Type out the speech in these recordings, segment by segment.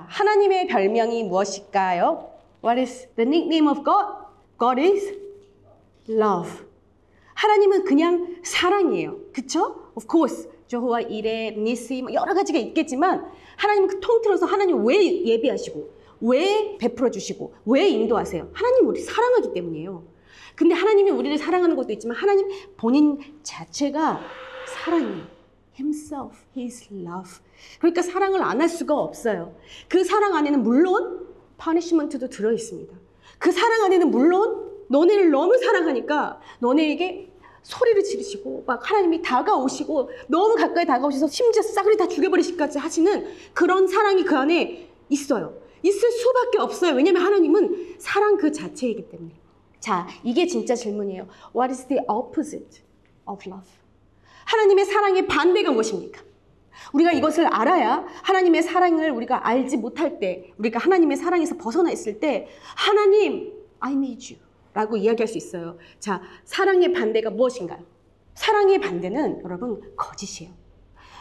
자, 하나님의 별명이 무엇일까요? What is the nickname of God? God is love. 하나님은 그냥 사랑이에요. 그쵸? Of course. 여호와 이레, 니시 여러 가지가 있겠지만 하나님은 그 통틀어서 하나님 왜 예비하시고 왜 베풀어 주시고 왜 인도하세요? 하나님 우리 사랑하기 때문이에요. 근데 하나님이 우리를 사랑하는 것도 있지만 하나님 본인 자체가 사랑이에요. Himself, His love. 그러니까 사랑을 안 할 수가 없어요. 그 사랑 안에는 물론 punishment도 들어있습니다. 그 사랑 안에는 물론 너네를 너무 사랑하니까 너네에게 소리를 지르시고 막 하나님이 다가오시고 너무 가까이 다가오셔서 심지어 싸그리 다 죽여버리시기까지 하시는 그런 사랑이 그 안에 있어요. 있을 수밖에 없어요. 왜냐하면 하나님은 사랑 그 자체이기 때문에. 자, 이게 진짜 질문이에요. What is the opposite of love? 하나님의 사랑의 반대가 무엇입니까? 우리가 이것을 알아야 하나님의 사랑을 우리가 알지 못할 때, 우리가 하나님의 사랑에서 벗어나 있을 때 하나님, I need you 라고 이야기할 수 있어요. 자, 사랑의 반대가 무엇인가요? 사랑의 반대는 여러분 거짓이에요.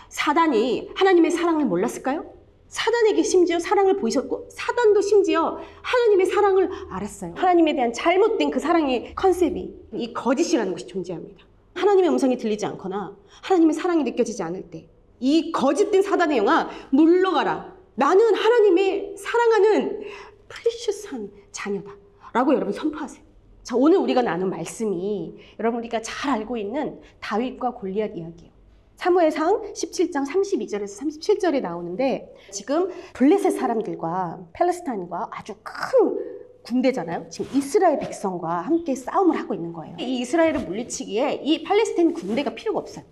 사단이 하나님의 사랑을 몰랐을까요? 사단에게 심지어 사랑을 보이셨고 사단도 심지어 하나님의 사랑을 알았어요. 하나님에 대한 잘못된 그 사랑의 컨셉이 이 거짓이라는 것이 존재합니다. 하나님의 음성이 들리지 않거나 하나님의 사랑이 느껴지지 않을 때 이 거짓된 사단의 영아 물러가라. 나는 하나님의 사랑하는 프리셔스한 자녀다 라고 여러분 선포하세요. 자, 오늘 우리가 나눈 말씀이 여러분 우리가 잘 알고 있는 다윗과 골리앗 이야기예요. 사무엘상 17장 32절에서 37절에 나오는데 지금 블레셋 사람들과 팔레스타인과 아주 큰 군대잖아요. 지금 이스라엘 백성과 함께 싸움을 하고 있는 거예요. 이 이스라엘을 물리치기에 이 팔레스타인 군대가 필요가 없어요.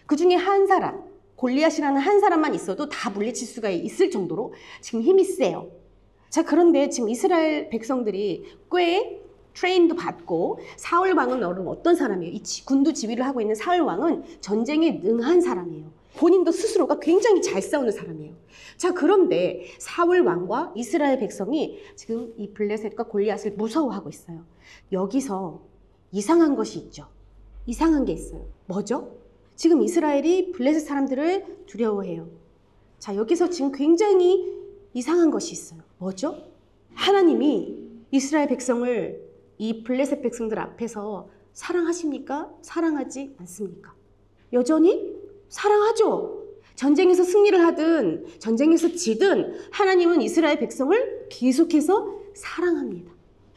그 중에 한 사람, 골리앗이라는 한 사람만 있어도 다 물리칠 수가 있을 정도로 지금 힘이 세요. 자, 그런데 지금 이스라엘 백성들이 꽤 트레인도 받고 사울 왕은 어떤 사람이에요? 이 군도 지휘를 하고 있는 사울 왕은 전쟁에 능한 사람이에요. 본인도 스스로가 굉장히 잘 싸우는 사람이에요. 자, 그런데 사울 왕과 이스라엘 백성이 지금 이 블레셋과 골리앗을 무서워하고 있어요. 여기서 이상한 것이 있죠. 이상한 게 있어요. 뭐죠? 지금 이스라엘이 블레셋 사람들을 두려워해요. 자, 여기서 지금 굉장히 이상한 것이 있어요. 뭐죠? 하나님이 이스라엘 백성을 이 블레셋 백성들 앞에서 사랑하십니까? 사랑하지 않습니까? 여전히 사랑하죠. 전쟁에서 승리를 하든 전쟁에서 지든 하나님은 이스라엘 백성을 계속해서 사랑합니다.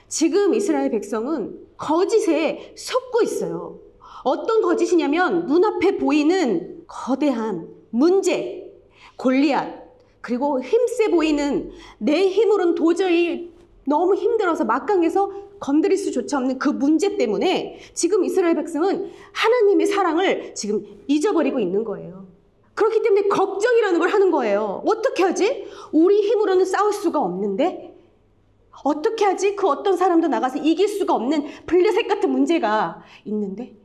지금 이스라엘 백성은 거짓에 속고 있어요. 어떤 거짓이냐면 눈앞에 보이는 거대한 문제, 골리앗, 그리고 힘세 보이는 내 힘으로는 도저히 너무 힘들어서 막강해서 건드릴 수조차 없는 그 문제 때문에 지금 이스라엘 백성은 하나님의 사랑을 지금 잊어버리고 있는 거예요. 그렇기 때문에 걱정이라는 걸 하는 거예요. 어떻게 하지? 우리 힘으로는 싸울 수가 없는데? 어떻게 하지? 그 어떤 사람도 나가서 이길 수가 없는 블레셋 같은 문제가 있는데?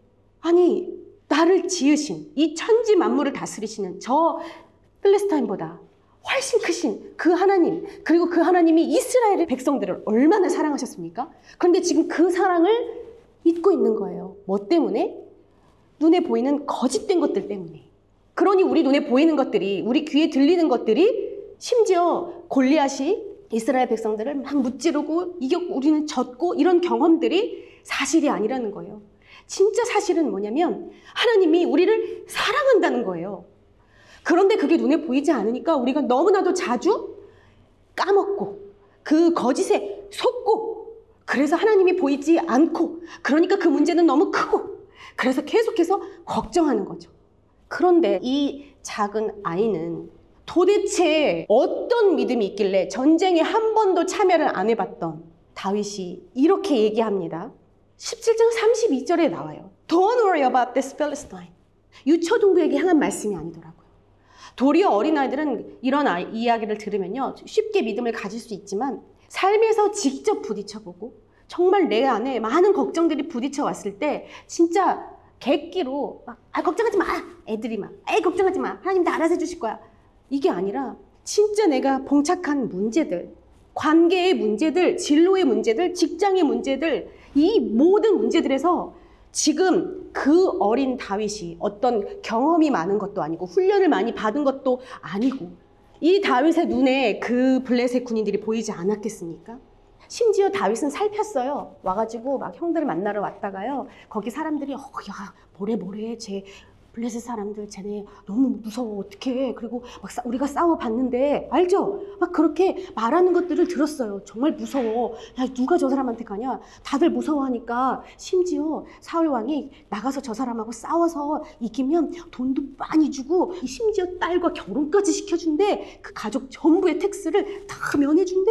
아니, 나를 지으신 이 천지 만물을 다스리시는 저 팔레스타인보다 훨씬 크신 그 하나님, 그리고 그 하나님이 이스라엘의 백성들을 얼마나 사랑하셨습니까? 그런데 지금 그 사랑을 잊고 있는 거예요. 뭐 때문에? 눈에 보이는 거짓된 것들 때문에. 그러니 우리 눈에 보이는 것들이, 우리 귀에 들리는 것들이 심지어 골리앗이 이스라엘 백성들을 막 무찌르고 이겼고 우리는 졌고 이런 경험들이 사실이 아니라는 거예요. 진짜 사실은 뭐냐면 하나님이 우리를 사랑한다는 거예요. 그런데 그게 눈에 보이지 않으니까 우리가 너무나도 자주 까먹고 그 거짓에 속고 그래서 하나님이 보이지 않고 그러니까 그 문제는 너무 크고 그래서 계속해서 걱정하는 거죠. 그런데 이 작은 아이는 도대체 어떤 믿음이 있길래 전쟁에 한 번도 참여를 안 해봤던 다윗이 이렇게 얘기합니다. 17장 32절에 나와요. Don't worry about this Philistine. 유초등부에게 향한 말씀이 아니더라고요. 도리어 어린아이들은 이런 이야기를 들으면요 쉽게 믿음을 가질 수 있지만 삶에서 직접 부딪혀보고 정말 내 안에 많은 걱정들이 부딪혀 왔을 때 진짜 객기로 막 걱정하지 마! 애들이 막 걱정하지 마! 하나님 다 알아서 해주실 거야. 이게 아니라 진짜 내가 봉착한 문제들, 관계의 문제들, 진로의 문제들, 직장의 문제들 이 모든 문제들에서 지금 그 어린 다윗이 어떤 경험이 많은 것도 아니고 훈련을 많이 받은 것도 아니고 이 다윗의 눈에 그 블레셋 군인들이 보이지 않았겠습니까? 심지어 다윗은 살폈어요. 와가지고 막 형들을 만나러 왔다가요. 거기 사람들이 야 뭐래 쟤 블레셋 사람들 쟤네 너무 무서워 어떡해. 그리고 막 우리가 싸워봤는데 알죠? 막 그렇게 말하는 것들을 들었어요. 정말 무서워. 야 누가 저 사람한테 가냐. 다들 무서워하니까 심지어 사울 왕이 나가서 저 사람하고 싸워서 이기면 돈도 많이 주고 심지어 딸과 결혼까지 시켜준대. 그 가족 전부의 텍스를 다 면해준대.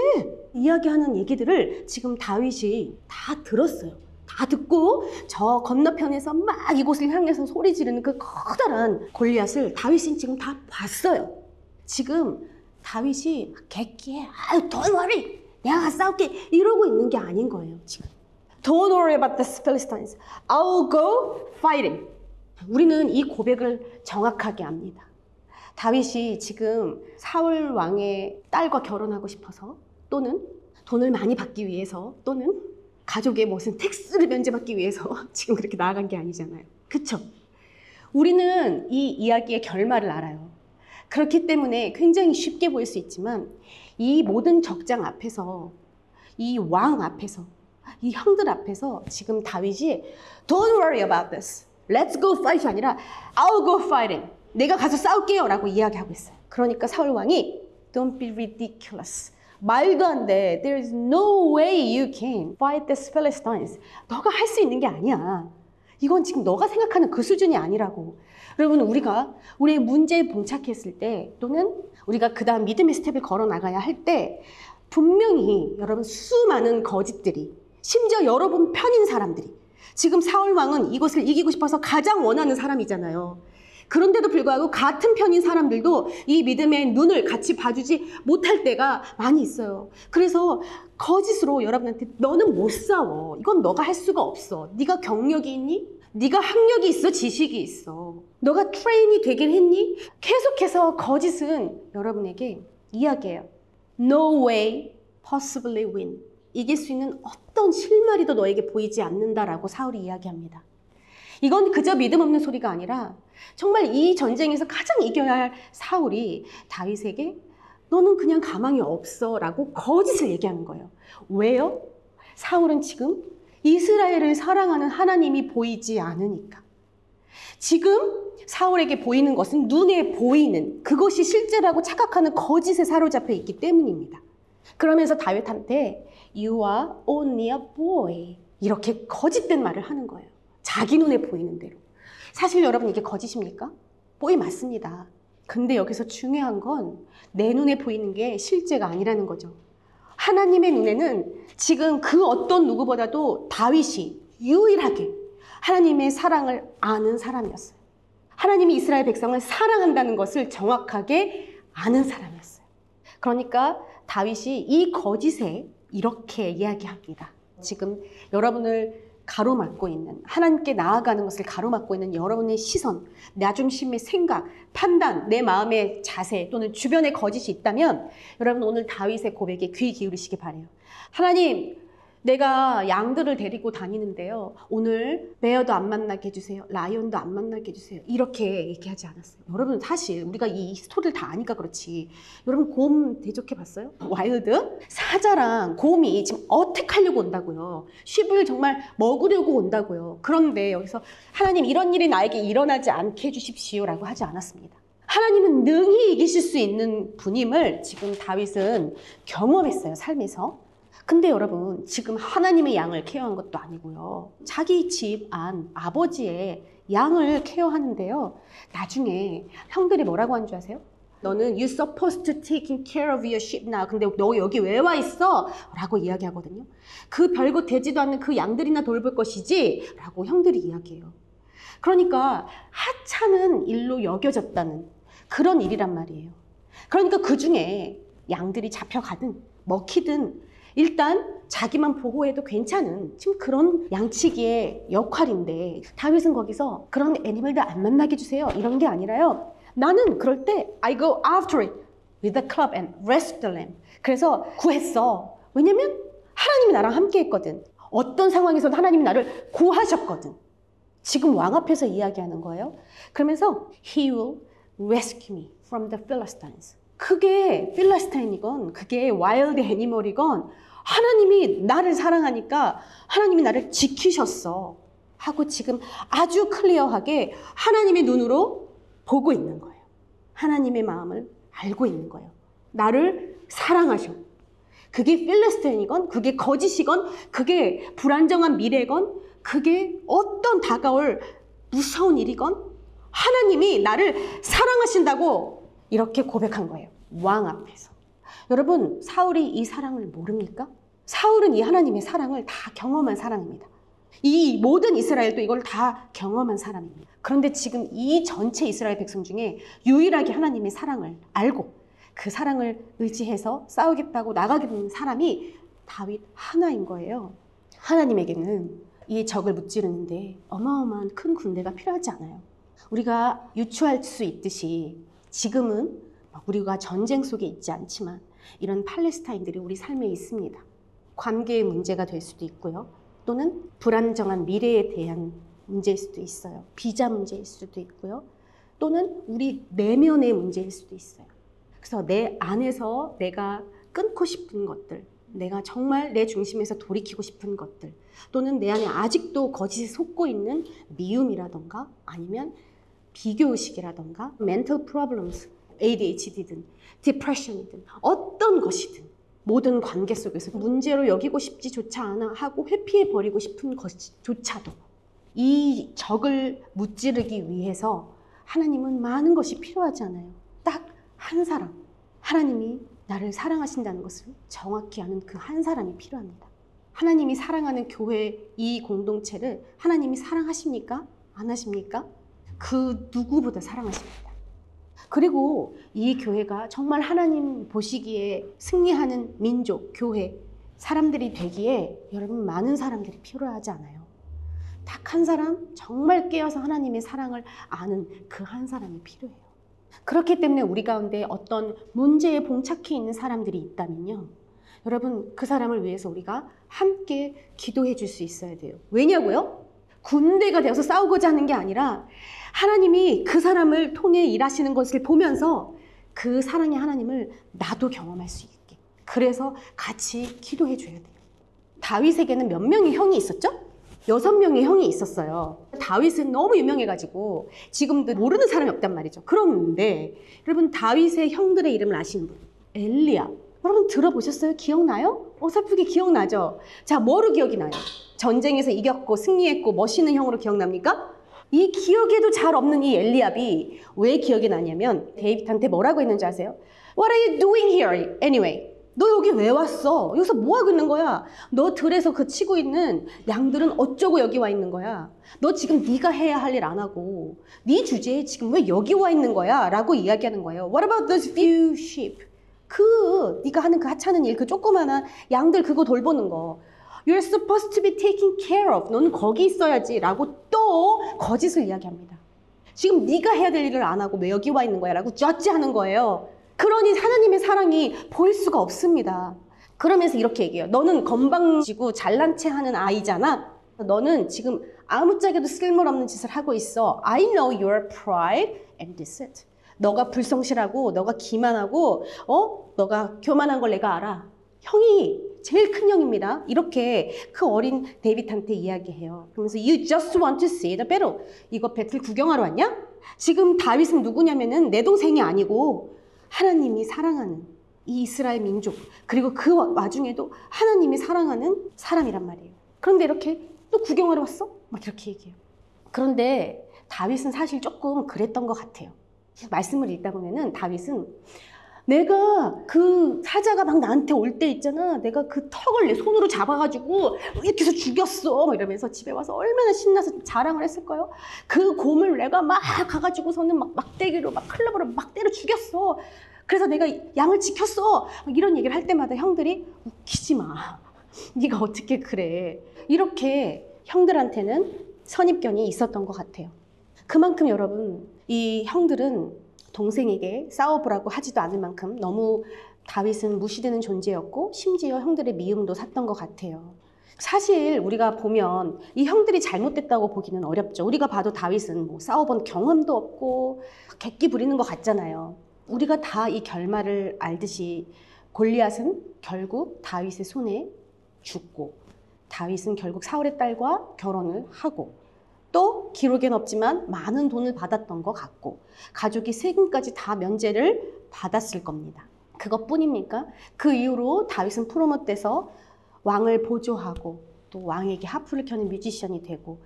이야기하는 얘기들을 지금 다윗이 다 들었어요. 다 듣고 저 건너편에서 막 이곳을 향해서 소리 지르는 그 커다란 골리앗을 다윗이 지금 다 봤어요. 지금 다윗이 막 객기에 don't worry 내가 싸울게 이러고 있는 게 아닌 거예요. 지금 Don't worry about the Philistines. I'll go fighting. 우리는 이 고백을 정확하게 압니다. 다윗이 지금 사울 왕의 딸과 결혼하고 싶어서 또는 돈을 많이 받기 위해서 또는 가족의 무슨 텍스를 면제받기 위해서 지금 그렇게 나아간 게 아니잖아요. 그쵸? 우리는 이 이야기의 결말을 알아요. 그렇기 때문에 굉장히 쉽게 보일 수 있지만 이 모든 적장 앞에서 이 왕 앞에서 이 형들 앞에서 지금 다윗이 Don't worry about this. Let's go fight이 아니라 I'll go fighting. 내가 가서 싸울게요 라고 이야기하고 있어요. 그러니까 사울 왕이 Don't be ridiculous. 말도 안 돼. There is no way you can fight these Philistines. 너가 할 수 있는 게 아니야. 이건 지금 너가 생각하는 그 수준이 아니라고. 여러분 우리가 우리의 문제에 봉착했을 때 또는 우리가 그 다음 믿음의 스텝을 걸어 나가야 할 때 분명히 여러분 수많은 거짓들이 심지어 여러분 편인 사람들이 지금 사울 왕은 이것을 이기고 싶어서 가장 원하는 사람이잖아요. 그런데도 불구하고 같은 편인 사람들도 이 믿음의 눈을 같이 봐주지 못할 때가 많이 있어요. 그래서 거짓으로 여러분한테 너는 못 싸워. 이건 너가 할 수가 없어. 네가 경력이 있니? 네가 학력이 있어? 지식이 있어? 너가 트레인이 되긴 했니? 계속해서 거짓은 여러분에게 이야기해요. No way possibly win. 이길 수 있는 어떤 실마리도 너에게 보이지 않는다라고 사울이 이야기합니다. 이건 그저 믿음 없는 소리가 아니라 정말 이 전쟁에서 가장 이겨야 할 사울이 다윗에게 너는 그냥 가망이 없어 라고 거짓을 얘기하는 거예요. 왜요? 사울은 지금 이스라엘을 사랑하는 하나님이 보이지 않으니까. 지금 사울에게 보이는 것은 눈에 보이는 그것이 실제라고 착각하는 거짓에 사로잡혀 있기 때문입니다. 그러면서 다윗한테 You are only a boy 이렇게 거짓된 말을 하는 거예요. 자기 눈에 보이는 대로. 사실 여러분 이게 거짓입니까? 보이 맞습니다. 근데 여기서 중요한 건 내 눈에 보이는 게 실제가 아니라는 거죠. 하나님의 눈에는 지금 그 어떤 누구보다도 다윗이 유일하게 하나님의 사랑을 아는 사람이었어요. 하나님이 이스라엘 백성을 사랑한다는 것을 정확하게 아는 사람이었어요. 그러니까 다윗이 이 거짓에 이렇게 이야기합니다. 지금 여러분을 가로막고 있는 하나님께 나아가는 것을 가로막고 있는 여러분의 시선, 나 중심의 생각, 판단, 내 마음의 자세 또는 주변의 거짓이 있다면 여러분 오늘 다윗의 고백에 귀 기울이시기 바라요. 하나님, 내가 양들을 데리고 다니는데요. 오늘 베어도 안 만나게 해주세요. 라이온도 안 만나게 해주세요. 이렇게 얘기하지 않았어요. 여러분 사실 우리가 이 스토리를 다 아니까 그렇지. 여러분 곰 대적해봤어요? 와일드? 사자랑 곰이 지금 어택하려고 온다고요. 쉽을 정말 먹으려고 온다고요. 그런데 여기서 하나님 이런 일이 나에게 일어나지 않게 해주십시오 라고 하지 않았습니다. 하나님은 능히 이기실 수 있는 분임을 지금 다윗은 경험했어요. 삶에서. 근데 여러분 지금 하나님의 양을 케어한 것도 아니고요. 자기 집 안 아버지의 양을 케어하는데요. 나중에 형들이 뭐라고 한 줄 아세요? 너는 you supposed to taking care of your sheep now. 근데 너 여기 왜 와 있어? 라고 이야기하거든요. 그 별거 되지도 않는 그 양들이나 돌볼 것이지? 라고 형들이 이야기해요. 그러니까 하찮은 일로 여겨졌다는 그런 일이란 말이에요. 그러니까 그 중에 양들이 잡혀가든 먹히든 일단 자기만 보호해도 괜찮은 지금 그런 양치기의 역할인데 다윗은 거기서 그런 애니멀들 안 만나게 해주세요 이런 게 아니라요. 나는 그럴 때 I go after it with a club and rescue the lamb. 그래서 구했어. 왜냐면 하나님이 나랑 함께 했거든. 어떤 상황에서도 하나님이 나를 구하셨거든. 지금 왕 앞에서 이야기하는 거예요. 그러면서 He will rescue me from the Philistines. 그게 필라스타인이건 그게 와일드 애니멀이건 하나님이 나를 사랑하니까 하나님이 나를 지키셨어 하고 지금 아주 클리어하게 하나님의 눈으로 보고 있는 거예요. 하나님의 마음을 알고 있는 거예요. 나를 사랑하셔. 그게 필라스타인이건 그게 거짓이건 그게 불안정한 미래건 그게 어떤 다가올 무서운 일이건 하나님이 나를 사랑하신다고 이렇게 고백한 거예요. 왕 앞에서. 여러분, 사울이 이 사랑을 모릅니까? 사울은 이 하나님의 사랑을 다 경험한 사람입니다. 이 모든 이스라엘도 이걸 다 경험한 사람입니다. 그런데 지금 이 전체 이스라엘 백성 중에 유일하게 하나님의 사랑을 알고 그 사랑을 의지해서 싸우겠다고 나가게 된 사람이 다윗 하나인 거예요. 하나님에게는 이 적을 무찌르는데 어마어마한 큰 군대가 필요하지 않아요. 우리가 유추할 수 있듯이 지금은 우리가 전쟁 속에 있지 않지만 이런 팔레스타인들이 우리 삶에 있습니다. 관계의 문제가 될 수도 있고요. 또는 불안정한 미래에 대한 문제일 수도 있어요. 비자 문제일 수도 있고요. 또는 우리 내면의 문제일 수도 있어요. 그래서 내 안에서 내가 끊고 싶은 것들, 내가 정말 내 중심에서 돌이키고 싶은 것들, 또는 내 안에 아직도 거짓에 속고 있는 미움이라던가 아니면 비교의식이라던가 mental problems, ADHD든 depression이든 어떤 것이든 모든 관계 속에서 문제로 여기고 싶지조차 않아 하고 회피해버리고 싶은 것조차도 이 적을 무찌르기 위해서 하나님은 많은 것이 필요하지 않아요. 딱 한 사람, 하나님이 나를 사랑하신다는 것을 정확히 아는 그 한 사람이 필요합니다. 하나님이 사랑하는 교회 이 공동체를 하나님이 사랑하십니까? 안 하십니까? 그 누구보다 사랑하십니다. 그리고 이 교회가 정말 하나님 보시기에 승리하는 민족, 교회, 사람들이 되기에 여러분 많은 사람들이 필요하지 않아요. 딱 한 사람, 정말 깨어서 하나님의 사랑을 아는 그 한 사람이 필요해요. 그렇기 때문에 우리 가운데 어떤 문제에 봉착해 있는 사람들이 있다면요. 여러분, 그 사람을 위해서 우리가 함께 기도해 줄 수 있어야 돼요. 왜냐고요? 군대가 되어서 싸우고자 하는 게 아니라 하나님이 그 사람을 통해 일하시는 것을 보면서 그 사랑의 하나님을 나도 경험할 수 있게. 그래서 같이 기도해 줘야 돼요. 다윗에게는 몇 명의 형이 있었죠? 6명의 형이 있었어요. 다윗은 너무 유명해가지고 지금도 모르는 사람이 없단 말이죠. 그런데 여러분, 다윗의 형들의 이름을 아시는 분? 엘리압. 여러분 들어보셨어요? 기억나요? 어설프게 기억나죠? 자, 뭐로 기억이 나요? 전쟁에서 이겼고 승리했고 멋있는 형으로 기억납니까? 이 기억에도 잘 없는 이 엘리압이 왜 기억이 나냐면 데이빗한테 뭐라고 했는지 아세요? What are you doing here anyway? 너 여기 왜 왔어? 여기서 뭐 하고 있는 거야? 너 들에서 그 치고 있는 양들은 어쩌고 여기 와 있는 거야? 너 지금 네가 해야 할 일 안 하고 네 주제에 지금 왜 여기 와 있는 거야? 라고 이야기하는 거예요. What about those few sheep? 네가 하는 그 하찮은 일, 그 조그마한 양들 그거 돌보는 거. You're supposed to be taking care of. 너는 거기 있어야지 라고 또 거짓을 이야기합니다. 지금 네가 해야 될 일을 안 하고 왜 여기 와 있는 거야? 라고 쩌찌하는 거예요. 그러니 하나님의 사랑이 보일 수가 없습니다. 그러면서 이렇게 얘기해요. 너는 건방지고 잘난 체 하는 아이잖아. 너는 지금 아무짝에도 쓸모없는 짓을 하고 있어. I know your pride and deceit. 너가 불성실하고 너가 기만하고 너가 교만한 걸 내가 알아. 형이 제일 큰 형입니다. 이렇게 그 어린 데이빗한테 이야기해요. 그러면서 You just want to see the battle. 이거 배틀 구경하러 왔냐? 지금 다윗은 누구냐면은 내 동생이 아니고 하나님이 사랑하는 이 이스라엘 민족, 그리고 그 와중에도 하나님이 사랑하는 사람이란 말이에요. 그런데 이렇게 또 구경하러 왔어? 막 이렇게 얘기해요. 그런데 다윗은 사실 조금 그랬던 것 같아요. 말씀을 읽다 보면은 다윗은 내가 그 사자가 막 나한테 올 때 있잖아. 내가 그 턱을 내 손으로 잡아가지고 이렇게 해서 죽였어. 이러면서 집에 와서 얼마나 신나서 자랑을 했을까요? 그 곰을 내가 막 가가지고서는 막 막대기로 막 클럽으로 막 때려 죽였어. 그래서 내가 양을 지켰어. 이런 얘기를 할 때마다 형들이 웃기지 마. 네가 어떻게 그래. 이렇게 형들한테는 선입견이 있었던 것 같아요. 그만큼 여러분, 이 형들은 동생에게 싸워보라고 하지도 않을 만큼 너무 다윗은 무시되는 존재였고 심지어 형들의 미움도 샀던 것 같아요. 사실 우리가 보면 이 형들이 잘못됐다고 보기는 어렵죠. 우리가 봐도 다윗은 뭐 싸워본 경험도 없고 객기 부리는 것 같잖아요. 우리가 다 이 결말을 알듯이 골리앗은 결국 다윗의 손에 죽고 다윗은 결국 사울의 딸과 결혼을 하고 또 기록엔 없지만 많은 돈을 받았던 것 같고 가족이 세금까지 다 면제를 받았을 겁니다. 그것뿐입니까? 그 이후로 다윗은 프로모트돼서 왕을 보조하고 또 왕에게 하프를 켜는 뮤지션이 되고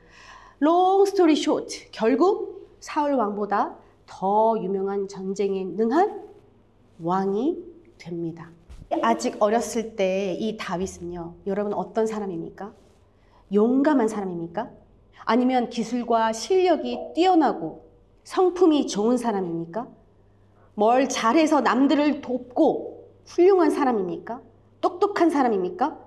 long story short 결국 사울 왕보다 더 유명한 전쟁에 능한 왕이 됩니다. 아직 어렸을 때 이 다윗은요, 여러분 어떤 사람입니까? 용감한 사람입니까? 아니면 기술과 실력이 뛰어나고 성품이 좋은 사람입니까? 뭘 잘해서 남들을 돕고 훌륭한 사람입니까? 똑똑한 사람입니까?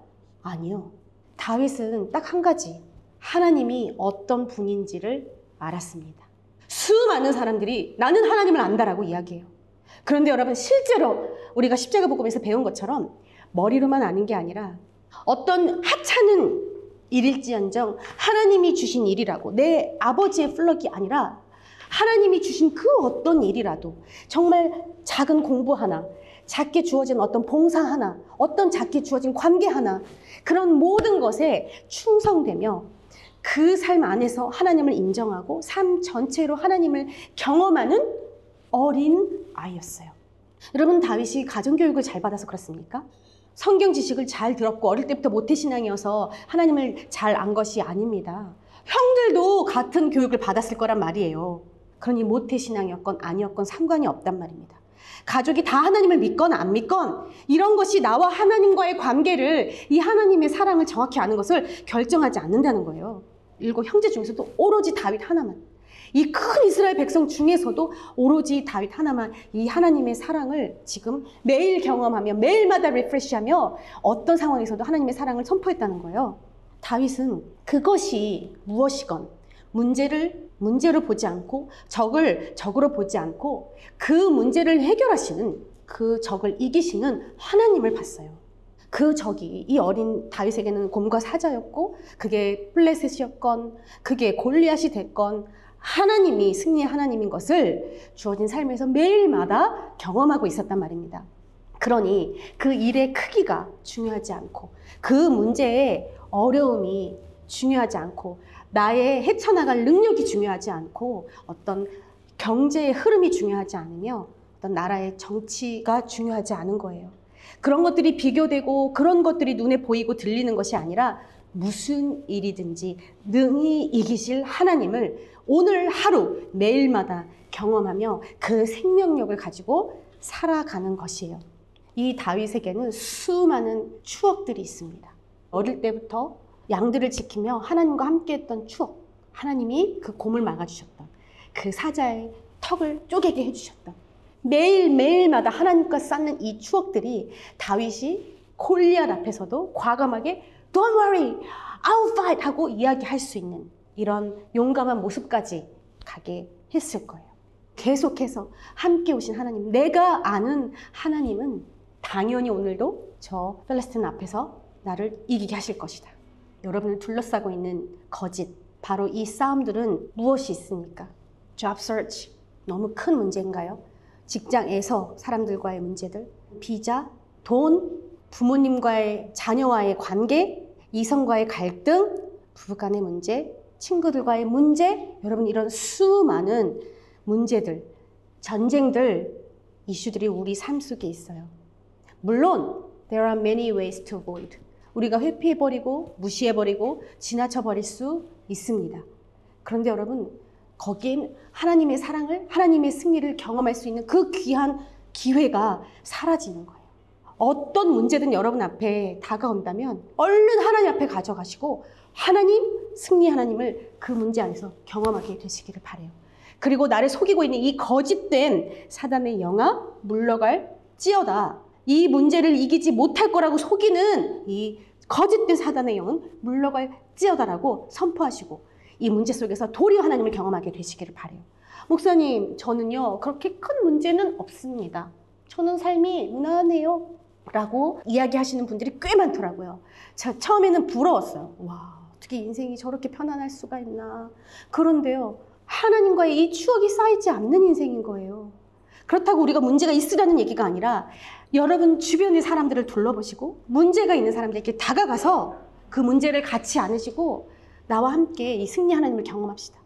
아니요. 다윗은 딱 한 가지, 하나님이 어떤 분인지를 알았습니다. 수많은 사람들이 나는 하나님을 안다라고 이야기해요. 그런데 여러분 실제로 우리가 십자가 복음에서 배운 것처럼 머리로만 아는 게 아니라 어떤 하찮은 일일지언정 하나님이 주신 일이라고 내 아버지의 플럭이 아니라 하나님이 주신 그 어떤 일이라도 정말 작은 공부 하나, 작게 주어진 어떤 봉사 하나, 어떤 작게 주어진 관계 하나 그런 모든 것에 충성되며 그 삶 안에서 하나님을 인정하고 삶 전체로 하나님을 경험하는 어린 아이였어요. 여러분 다윗이 가정교육을 잘 받아서 그렇습니까? 성경 지식을 잘 들었고 어릴 때부터 모태신앙이어서 하나님을 잘 안 것이 아닙니다. 형들도 같은 교육을 받았을 거란 말이에요. 그러니 모태신앙이었건 아니었건 상관이 없단 말입니다. 가족이 다 하나님을 믿건 안 믿건 이런 것이 나와 하나님과의 관계를 이 하나님의 사랑을 정확히 아는 것을 결정하지 않는다는 거예요. 7 형제 중에서도 오로지 다윗 하나만, 이 큰 이스라엘 백성 중에서도 오로지 다윗 하나만 이 하나님의 사랑을 지금 매일 경험하며 매일마다 리프레시하며 어떤 상황에서도 하나님의 사랑을 선포했다는 거예요. 다윗은 그것이 무엇이건 문제로 보지 않고 적으로 보지 않고 그 문제를 해결하시는 그 적을 이기시는 하나님을 봤어요. 그 적이 이 어린 다윗에게는 곰과 사자였고 그게 블레셋이었건 그게 골리앗이 됐건 하나님이 승리의 하나님인 것을 주어진 삶에서 매일마다 경험하고 있었단 말입니다. 그러니 그 일의 크기가 중요하지 않고 그 문제의 어려움이 중요하지 않고 나의 헤쳐나갈 능력이 중요하지 않고 어떤 경제의 흐름이 중요하지 않으며 어떤 나라의 정치가 중요하지 않은 거예요. 그런 것들이 비교되고 그런 것들이 눈에 보이고 들리는 것이 아니라 무슨 일이든지 능히 이기실 하나님을 오늘 하루 매일마다 경험하며 그 생명력을 가지고 살아가는 것이에요. 이 다윗에게는 수많은 추억들이 있습니다. 어릴 때부터 양들을 지키며 하나님과 함께했던 추억, 하나님이 그 곰을 막아주셨던 그 사자의 턱을 쪼개게 해주셨던 매일매일마다 하나님과 쌓는 이 추억들이 다윗이 골리앗 앞에서도 과감하게 Don't worry, I'll fight 하고 이야기할 수 있는 이런 용감한 모습까지 가게 했을 거예요. 계속해서 함께 오신 하나님, 내가 아는 하나님은 당연히 오늘도 저 필리스틴 앞에서 나를 이기게 하실 것이다. 여러분을 둘러싸고 있는 거짓, 바로 이 싸움들은 무엇이 있습니까? Job search, 너무 큰 문제인가요? 직장에서 사람들과의 문제들, 비자, 돈, 부모님과의 자녀와의 관계, 이성과의 갈등, 부부간의 문제, 친구들과의 문제, 여러분 이런 수많은 문제들, 전쟁들, 이슈들이 우리 삶 속에 있어요. 물론 there are many ways to avoid. 우리가 회피해버리고 무시해버리고 지나쳐버릴 수 있습니다. 그런데 여러분 거기엔 하나님의 사랑을, 하나님의 승리를 경험할 수 있는 그 귀한 기회가 사라지는 거예요. 어떤 문제든 여러분 앞에 다가온다면 얼른 하나님 앞에 가져가시고 하나님, 승리 하나님을 그 문제 안에서 경험하게 되시기를 바라요. 그리고 나를 속이고 있는 이 거짓된 사단의 영아 물러갈지어다. 이 문제를 이기지 못할 거라고 속이는 이 거짓된 사단의 영은 물러갈지어다라고 선포하시고 이 문제 속에서 도리어 하나님을 경험하게 되시기를 바라요. 목사님, 저는요 그렇게 큰 문제는 없습니다. 저는 삶이 무난해요 라고 이야기하시는 분들이 꽤 많더라고요. 제가 처음에는 부러웠어요. 와, 어떻게 인생이 저렇게 편안할 수가 있나. 그런데요, 하나님과의 이 추억이 쌓이지 않는 인생인 거예요. 그렇다고 우리가 문제가 있으라는 얘기가 아니라 여러분 주변의 사람들을 둘러보시고 문제가 있는 사람들에게 다가가서 그 문제를 같이 안으시고 나와 함께 이 승리 하나님을 경험합시다.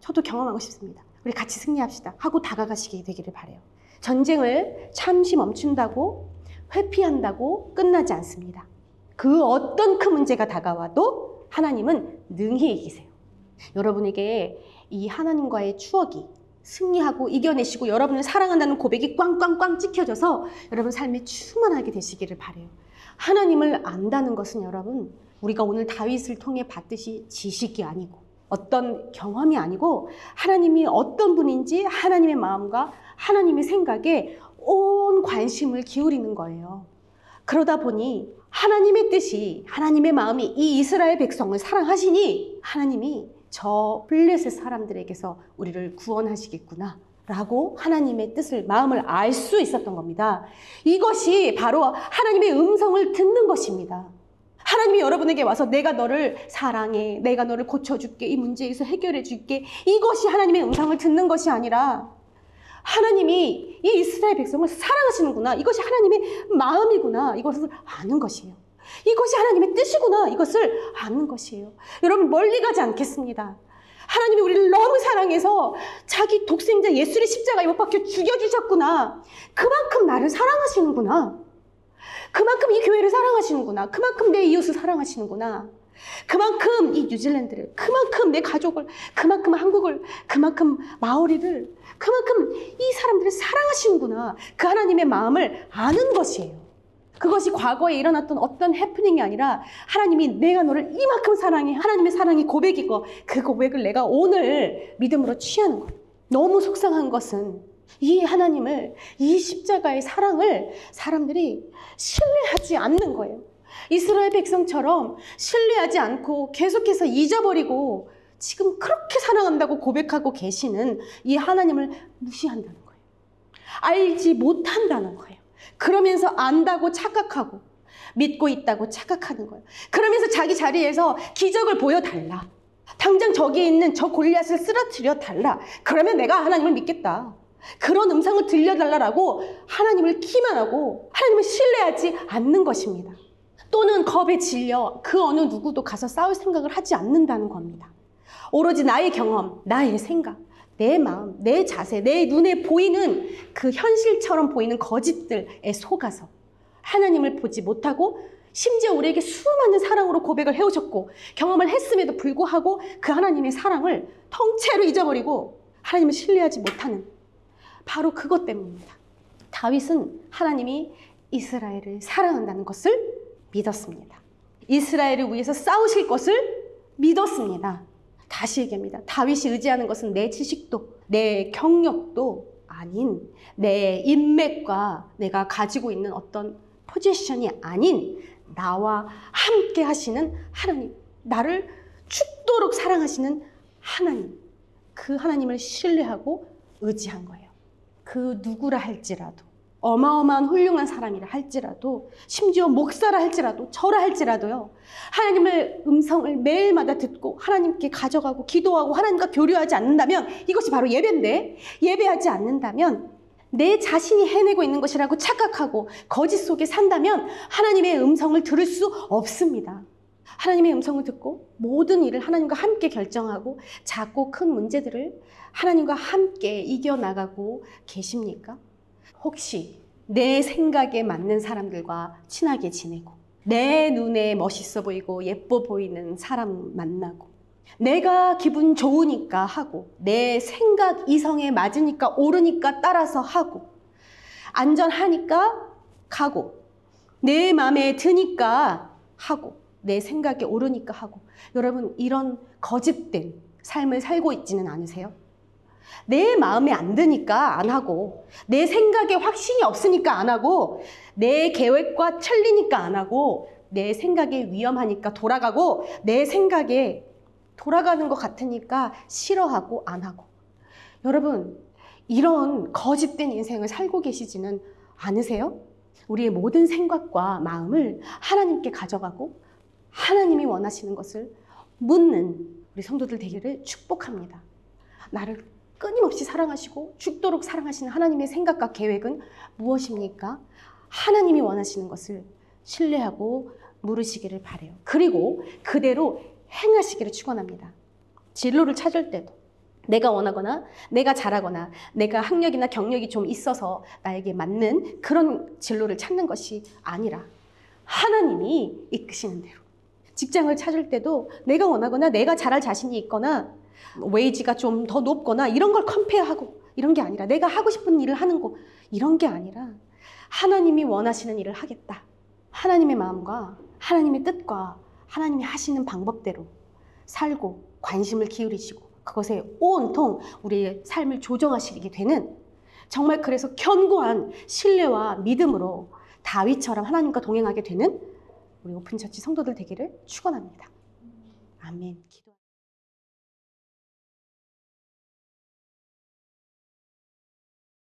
저도 경험하고 싶습니다. 우리 같이 승리합시다 하고 다가가시게 되기를 바라요. 전쟁을 잠시 멈춘다고 회피한다고 끝나지 않습니다. 그 어떤 큰 문제가 다가와도 하나님은 능히 이기세요. 여러분에게 이 하나님과의 추억이 승리하고 이겨내시고 여러분을 사랑한다는 고백이 꽝꽝꽝 찍혀져서 여러분 삶에 충만하게 되시기를 바라요. 하나님을 안다는 것은 여러분 우리가 오늘 다윗을 통해 봤듯이 지식이 아니고 어떤 경험이 아니고 하나님이 어떤 분인지 하나님의 마음과 하나님의 생각에 온 관심을 기울이는 거예요. 그러다 보니 하나님의 뜻이 하나님의 마음이 이 이스라엘 백성을 사랑하시니 하나님이 저 블레셋 사람들에게서 우리를 구원하시겠구나 라고 하나님의 뜻을 마음을 알 수 있었던 겁니다. 이것이 바로 하나님의 음성을 듣는 것입니다. 하나님이 여러분에게 와서 내가 너를 사랑해, 내가 너를 고쳐줄게, 이 문제에서 해결해 줄게, 이것이 하나님의 음성을 듣는 것이 아니라 하나님이 이 이스라엘 백성을 사랑하시는구나, 이것이 하나님의 마음이구나, 이것을 아는 것이에요. 이것이 하나님의 뜻이구나, 이것을 아는 것이에요. 여러분 멀리 가지 않겠습니다. 하나님이 우리를 너무 사랑해서 자기 독생자 예수의 십자가에 못 박혀 죽여주셨구나. 그만큼 나를 사랑하시는구나. 그만큼 이 교회를 사랑하시는구나. 그만큼 내 이웃을 사랑하시는구나. 그만큼 이 뉴질랜드를, 그만큼 내 가족을, 그만큼 한국을, 그만큼 마오리를, 그만큼 이 사람들을 사랑하시는구나. 그 하나님의 마음을 아는 것이에요. 그것이 과거에 일어났던 어떤 해프닝이 아니라 하나님이 내가 너를 이만큼 사랑해. 하나님의 사랑이 고백이고 그 고백을 내가 오늘 믿음으로 취하는 거예요. 너무 속상한 것은 이 하나님을, 이 십자가의 사랑을 사람들이 신뢰하지 않는 거예요. 이스라엘 백성처럼 신뢰하지 않고 계속해서 잊어버리고 지금 그렇게 사랑한다고 고백하고 계시는 이 하나님을 무시한다는 거예요. 알지 못한다는 거예요. 그러면서 안다고 착각하고 믿고 있다고 착각하는 거예요. 그러면서 자기 자리에서 기적을 보여달라. 당장 저기 있는 저 골리앗을 쓰러뜨려 달라. 그러면 내가 하나님을 믿겠다. 그런 음성을 들려달라고 하나님을 기만하고 하나님을 신뢰하지 않는 것입니다. 또는 겁에 질려 그 어느 누구도 가서 싸울 생각을 하지 않는다는 겁니다. 오로지 나의 경험, 나의 생각, 내 마음, 내 자세, 내 눈에 보이는 그 현실처럼 보이는 거짓들에 속아서 하나님을 보지 못하고 심지어 우리에게 수많은 사랑으로 고백을 해오셨고 경험을 했음에도 불구하고 그 하나님의 사랑을 통째로 잊어버리고 하나님을 신뢰하지 못하는 바로 그것 때문입니다. 다윗은 하나님이 이스라엘을 사랑한다는 것을 믿었습니다. 이스라엘을 위해서 싸우실 것을 믿었습니다. 다시 얘기합니다. 다윗이 의지하는 것은 내 지식도 내 경력도 아닌 내 인맥과 내가 가지고 있는 어떤 포지션이 아닌 나와 함께 하시는 하나님, 나를 죽도록 사랑하시는 하나님, 그 하나님을 신뢰하고 의지한 거예요. 그 누구라 할지라도 어마어마한 훌륭한 사람이라 할지라도 심지어 목사라 할지라도 저라 할지라도요. 하나님의 음성을 매일마다 듣고 하나님께 가져가고 기도하고 하나님과 교류하지 않는다면 이것이 바로 예배인데 예배하지 않는다면 내 자신이 해내고 있는 것이라고 착각하고 거짓 속에 산다면 하나님의 음성을 들을 수 없습니다. 하나님의 음성을 듣고 모든 일을 하나님과 함께 결정하고 작고 큰 문제들을 하나님과 함께 이겨나가고 계십니까? 혹시 내 생각에 맞는 사람들과 친하게 지내고 내 눈에 멋있어 보이고 예뻐 보이는 사람 만나고 내가 기분 좋으니까 하고 내 생각 이성에 맞으니까 오르니까 따라서 하고 안전하니까 가고 내 마음에 드니까 하고 내 생각에 오르니까 하고 여러분 이런 거짓된 삶을 살고 있지는 않으세요? 내 마음에 안 드니까 안 하고 내 생각에 확신이 없으니까 안 하고 내 계획과 틀리니까 안 하고 내 생각에 위험하니까 돌아가고 내 생각에 돌아가는 것 같으니까 싫어하고 안 하고 여러분 이런 거짓된 인생을 살고 계시지는 않으세요? 우리의 모든 생각과 마음을 하나님께 가져가고 하나님이 원하시는 것을 묻는 우리 성도들 되기를 축복합니다. 나를 끊임없이 사랑하시고 죽도록 사랑하시는 하나님의 생각과 계획은 무엇입니까? 하나님이 원하시는 것을 신뢰하고 물으시기를 바라요. 그리고 그대로 행하시기를 축원합니다. 진로를 찾을 때도 내가 원하거나 내가 잘하거나 내가 학력이나 경력이 좀 있어서 나에게 맞는 그런 진로를 찾는 것이 아니라 하나님이 이끄시는 대로 직장을 찾을 때도 내가 원하거나 내가 잘할 자신이 있거나 웨이지가 좀 더 높거나 이런 걸 컴페어하고 이런 게 아니라 내가 하고 싶은 일을 하는 거 이런 게 아니라 하나님이 원하시는 일을 하겠다. 하나님의 마음과 하나님의 뜻과 하나님이 하시는 방법대로 살고 관심을 기울이시고 그것에 온통 우리의 삶을 조정하시게 되는 정말 그래서 견고한 신뢰와 믿음으로 다윗처럼 하나님과 동행하게 되는 우리 오픈처치 성도들 되기를 축원합니다. 아멘. 기도.